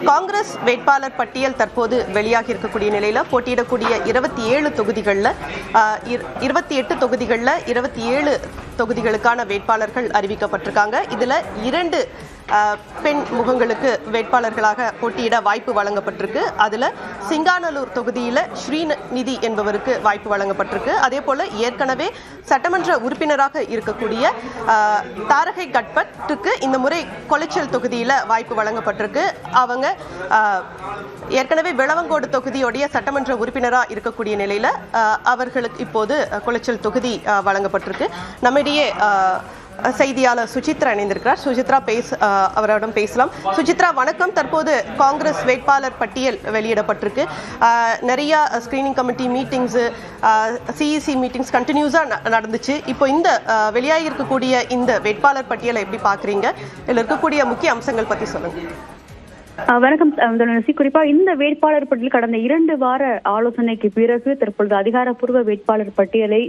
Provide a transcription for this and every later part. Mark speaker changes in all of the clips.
Speaker 1: காங்கிரஸ் வேட்பாளர் பட்டியல் தற்போது வெளியாகி இருக்கக்கூடிய நிலையில போட்டியிடக்கூடிய 27 தொகுதிகளில் 28 தொகுதிகளில் 27 தொகுதிகளுக்கான வேட்பாளர்கள் அறிவிக்கப்பட்டிருக்காங்க. இதுல 2 பெண் முகங்களுக்கு வேட்பாளர்களாக போட்டியிட வாய்ப்பு வழங்கப்பட்டிருக்கு. அதுல சிங்காநல்லூர் தொகுதியில ஸ்ரீநிதி என்பவருக்கு வாய்ப்பு வழங்கப்பட்டிருக்கு. அதே போல ஏற்கனவே சட்டமன்ற உறுப்பினராக இருக்கக்கூடிய தாரகை கட்பட்டுக்கு இந்த முறை கொலைச்சல் தொகுதியில வாய்ப்பு வழங்கப்பட்டிருக்கு. அவங்க ஏற்கனவே விளவங்கோடு தொகுதியுடைய சட்டமன்ற உறுப்பினராக இருக்கக்கூடிய நிலையில அவர்களுக்கு இப்போது கொலைச்சல் தொகுதி வழங்கப்பட்டிருக்கு. நம்மிடையே செய்தியாளர் சுசித்ரா இணைந்திருக்கிறார். சுசித்ரா அவரிடம் பேசலாம். சுசித்ரா வணக்கம். தற்போது காங்கிரஸ் வேட்பாளர் பட்டியல் வெளியிடப்பட்டிருக்கு. நிறைய screening committee meetings, CEC meetings கண்டினியூஸா நடந்துச்சு. இப்போ இந்த வெளியாகி இருக்கக்கூடிய இந்த வேட்பாளர் பட்டியலை எப்படி பாக்குறீங்க? இதுல இருக்கக்கூடிய முக்கிய அம்சங்கள் பத்தி சொல்லுங்க.
Speaker 2: வணக்கம். குறிப்பா இந்த வேட்பாளர் பட்டியல் கடந்த 2 வார ஆலோசனைக்கு பிறகு தற்பொழுது அதிகாரப்பூர்வ வேட்பாளர் பட்டியலை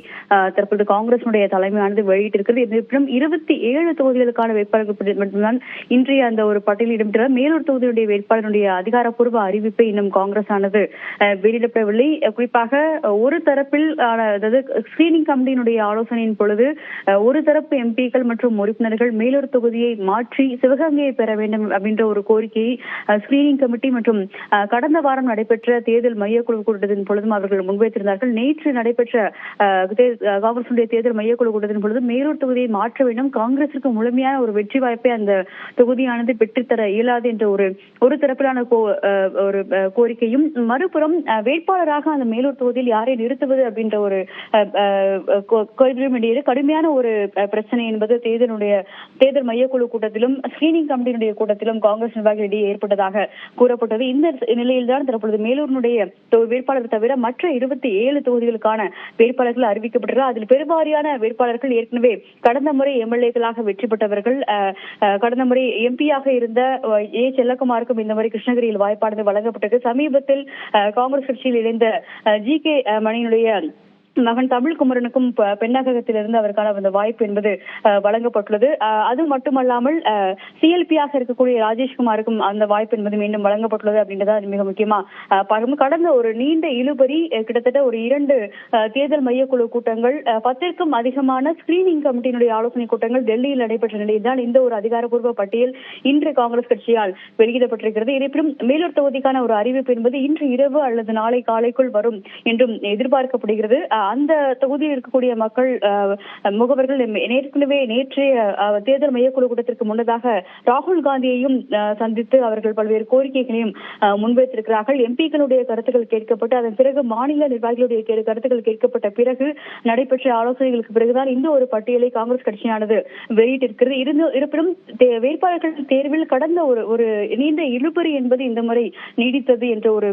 Speaker 2: தற்பொழுது காங்கிரசுடைய தலைமையானது வெளியிட்டிருக்கிறது. இருப்பினும் 27 தொகுதிகளுக்கான வேட்பாளர்கள் பட்டியல் மட்டும்தான் இன்றைய அந்த ஒரு பட்டியலில் இடம்பெற்ற மேலூர் தொகுதியுடைய வேட்பாளருடைய அதிகாரப்பூர்வ அறிவிப்பை இன்னும் காங்கிரஸ் ஆனது வெளியிடப்படவில்லை. குறிப்பாக ஒரு தரப்பில் அதாவது ஸ்கிரீனிங் கமிட்டியினுடைய ஆலோசனையின் பொழுது ஒரு தரப்பு எம்பிக்கள் மற்றும் உறுப்பினர்கள் மேலூர் தொகுதியை மாற்றி சிவகங்கையை பெற வேண்டும் அப்படின்ற ஒரு கோரிக்கையை ஸ்கிரீனிங் கமிட்டி மற்றும் கடந்த வாரம் நடைபெற்ற தேர்தல் மையக்குழு கூட்டத்தின் பொழுதும் அவர்கள் முன்வைத்திருந்தார்கள். நேற்று நடைபெற்ற காங்கிரசுடைய தேர்தல் மையக்குழு கூட்டத்தின் பொழுது மேலூர் தொகுதியை மாற்ற வேண்டும், காங்கிரசுக்கு முழுமையான ஒரு வெற்றி வாய்ப்பை அந்த தொகுதியானது பெற்றுத்தர இயலாது என்ற ஒரு தரப்பிலான ஒரு கோரிக்கையும், மறுபுறம் வேட்பாளராக அந்த மேலூர் தொகுதியில் யாரை நிறுத்துவது அப்படின்ற ஒரு இடையே கடுமையான ஒரு பிரச்சனை என்பது தேர்தல் மையக்குழு கூட்டத்திலும் ஸ்கிரீனிங் கமிட்டியினுடைய கூட்டத்திலும் காங்கிரஸ் நிர்வாகிகளிடையே ஏற்பட்டதாக கூறப்பட்டது. இந்த நிலையில்தான் தற்பொழுது மேலூரினுடைய வேட்பாளர் தவிர மற்ற 27 தொகுதிகளுக்கான வேட்பாளர்கள் அறிவிக்கப்பட்டிருக்கிறார். அதில் பெருவாரியான வேட்பாளர்கள் ஏற்கனவே கடந்த முறை எம்எல்ஏக்களாக வெற்றி பெற்றவர்கள். கடந்த முறை எம்பியாக இருந்த செல்லகுமாருக்கும் இந்த முறை கிருஷ்ணகிரியில் வாய்ப்பானது வழங்கப்பட்டது. சமீபத்தில் காங்கிரஸ் கட்சியில் இணைந்த ஜி.கே. மணியினுடைய மகன் தமிழ்குமரனுக்கும் பெண்ணகத்திலிருந்து அவருக்கான அந்த வாய்ப்பு என்பது வழங்கப்பட்டுள்ளது. அது மட்டுமல்லாமல் சிஎல்பியாக இருக்கக்கூடிய ராஜேஷ்குமாருக்கும் அந்த வாய்ப்பு என்பது மீண்டும் வழங்கப்பட்டுள்ளது அப்படின்றத மிக முக்கியமா கடந்த ஒரு நீண்ட இழுபறி கிட்டத்தட்ட ஒரு 2 தேர்தல் மையக்குழு கூட்டங்கள் 10க்கும் அதிகமான ஸ்கிரீனிங் கமிட்டியினுடைய ஆலோசனை கூட்டங்கள் டெல்லியில் நடைபெற்ற நிலையில் தான் இந்த ஒரு அதிகாரப்பூர்வ பட்டியல் இன்று காங்கிரஸ் கட்சியால் வெளியிடப்பட்டிருக்கிறது. இருப்பினும் மேலூர் தொகுதிக்கான ஒரு அறிவிப்பு என்பது இன்று இரவு அல்லது நாளை காலைக்குள் வரும் என்றும் எதிர்பார்க்கப்படுகிறது. அந்த தொகுதியில் இருக்கக்கூடிய மக்கள் முகவர்கள் ஏற்கனவே நேற்றைய தேர்தல் மையக்குழு கூட்டத்திற்கு முன்னதாக ராகுல் காந்தியையும் சந்தித்து அவர்கள் பல்வேறு கோரிக்கைகளையும் முன்வைத்திருக்கிறார்கள். எம்பிக்களுடைய கருத்துக்கள் கேட்கப்பட்டு அதன் பிறகு மாநில நிர்வாகிகளுடைய கருத்துக்கள் கேட்கப்பட்ட பிறகு நடைபெற்ற ஆலோசனைகளுக்கு பிறகுதான் இந்த ஒரு பட்டியலை காங்கிரஸ் கட்சியானது வெளியிட்டிருக்கிறது. இருப்பினும் வேட்பாளர்கள் தேர்வில் கடந்த ஒரு நீண்ட இழுபறி என்பது இந்த முறை நீடித்தது என்ற ஒரு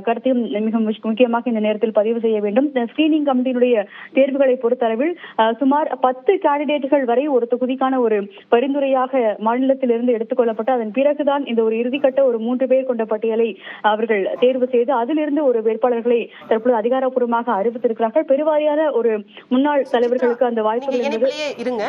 Speaker 2: கருத்தையும் மிக முக்கியமாக இந்த நேரத்தில் பதிவு செய்ய வேண்டும். ஸ்கிரீனிங் கமிட்டியினுடைய தேர்வுகளை பொறுத்தளவில் சுமார் 10 கேண்டிடேட்டுகள் வரை ஒரு தொகுதிக்கான ஒரு பரிந்துரையாக மாநிலத்திலிருந்து எடுத்துக் கொள்ளப்பட்டு அதன் பிறகுதான் இந்த ஒரு இறுதிக்கட்ட ஒரு 3 பேர் கொண்ட பட்டியலை அவர்கள் தேர்வு செய்து அதிலிருந்து ஒரு வேட்பாளர்களை தற்போது அதிகாரப்பூர்வமாக அறிவித்திருக்கிறார்கள். பெருவாரியான ஒரு முன்னாள் தலைவர்களுக்கு அந்த வாய்ப்புகள்
Speaker 1: இருங்க.